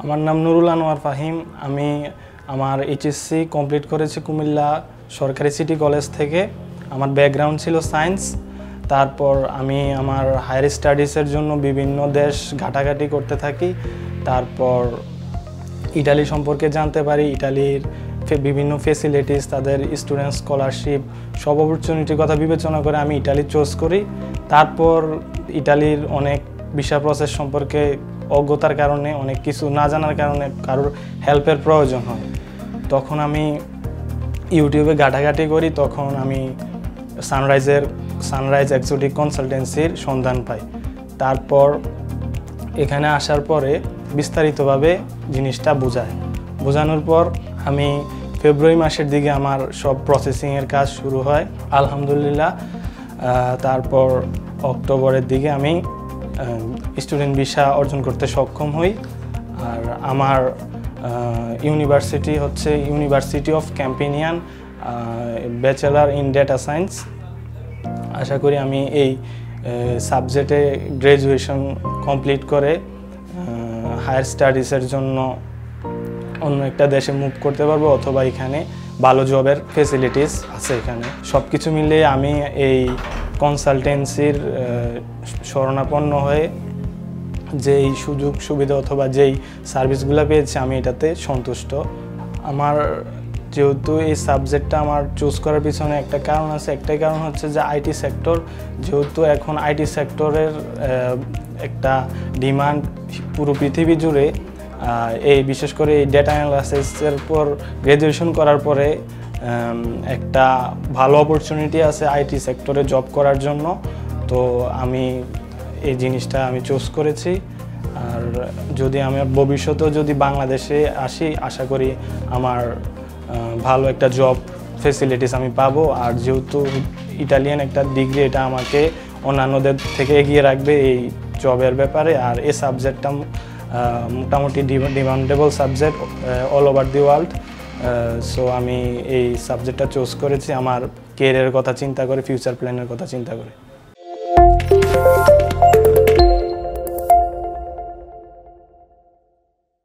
আমার নাম নুরুল আনোয়ার ফাহিম। আমি আমার এইচএসসি কমপ্লিট করেছি কুমিল্লা সরকারি সিটি কলেজ থেকে। আমার ব্যাকগ্রাউন্ড ছিল সায়েন্স। তারপর আমি আমার হায়ার স্টাডিজের জন্য বিভিন্ন দেশ ঘাটাঘাটি করতে থাকি। তারপর ইটালি সম্পর্কে জানতে পারি। ইটালির বিভিন্ন ফেসিলিটিস, তাদের স্টুডেন্ট স্কলারশিপ, সব অপরচুনিটির কথা বিবেচনা করে আমি ইটালি চুজ করি। তারপর ইটালির অনেক ভিসা প্রসেস সম্পর্কে অজ্ঞতার কারণে, অনেক কিছু না জানার কারণে কারোর হেল্পের প্রয়োজন হয়। তখন আমি ইউটিউবে ঘাটাঘাটি করি। তখন আমি সানরাইজ এক্সোটিক কনসালটেন্সির সন্ধান পাই। তারপর এখানে আসার পরে বিস্তারিতভাবে জিনিসটা বোঝানোর পর আমি ফেব্রুয়ারি মাসের দিকে আমার সব প্রসেসিংয়ের কাজ শুরু হয় আলহামদুলিল্লাহ। তারপর অক্টোবরের দিকে আমি স্টুডেন্ট ভিসা অর্জন করতে সক্ষম হই। আর আমার ইউনিভার্সিটি হচ্ছে university of Campanian, bachelor in data science. আশা করি আমি এই সাবজেক্টে গ্র্যাজুয়েশন কমপ্লিট করে হায়ার স্টাডিজের জন্য অন্য একটা দেশে মুভ করতে পারবো, অথবা এখানে ভালো জবের ফেসিলিটিস আছে। এখানে সব কিছু মিলিয়ে আমি এই কনসালটেন্সির শরণাপন্ন হয়ে যেই সুযোগ সুবিধা অথবা যেই সার্ভিসগুলো পেয়েছি আমি এটাতে সন্তুষ্ট। আমার যেহেতু এই সাবজেক্টটা আমার চুজ করার পিছনে একটা কারণ আছে। একটাই কারণ হচ্ছে যে আইটি সেক্টর, যেহেতু এখন আইটি সেক্টরের একটা ডিমান্ড পুরো পৃথিবী জুড়ে। এই বিশেষ করে এই ডেটা অ্যানালাইসিসের পর গ্র্যাজুয়েশন করার পরে একটা ভালো অপরচুনিটি আছে আইটি সেক্টরে জব করার জন্য। তো আমি এই জিনিসটা আমি চুজ করেছি। আর যদি আমি ভবিষ্যতেও যদি বাংলাদেশে আসি, আশা করি আমার ভালো একটা জব ফেসিলিটিস আমি পাবো। আর যেহেতু ইটালিয়ান একটা ডিগ্রি, এটা আমাকে অন্যান্যদের থেকে এগিয়ে রাখবে এই জবের ব্যাপারে। আর এই সাবজেক্টটা মোটামুটি demandable subject all over the world. So আমি এই সাবজেক্টটা চুজ করেছি আমার ক্যারিয়ারের কথা চিন্তা করে, ফিউচার প্ল্যানের কথা চিন্তা করে।